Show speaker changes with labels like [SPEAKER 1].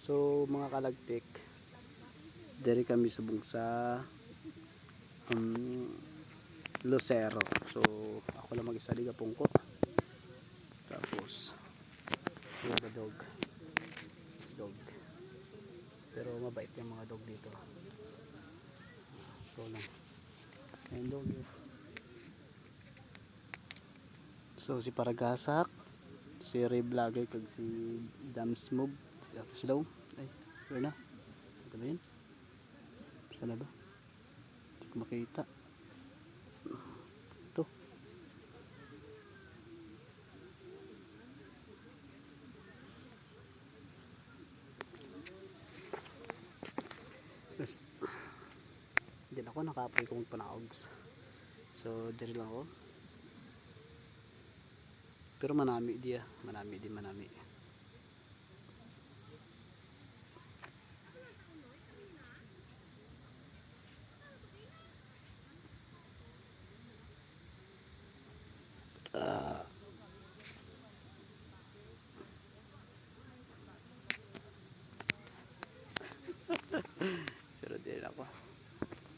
[SPEAKER 1] So mga kalagtik, diri kami subong sa Lucero. So ako lang mag-isa di kapungko. Tapos yung dog. Pero mabait yung mga dog dito. So lang. Ayun dog. So si Paragasak, si Ray Vlogger kag si Dams Move, si Ato Slow. Ay, wala na. Ito ba yun? Sana ba? Hindi ko makita. Ito. Hindi ako nakapoy kung panaogs. So, diri lang ako. Pero manami dia, manami. Pero diri lang ako.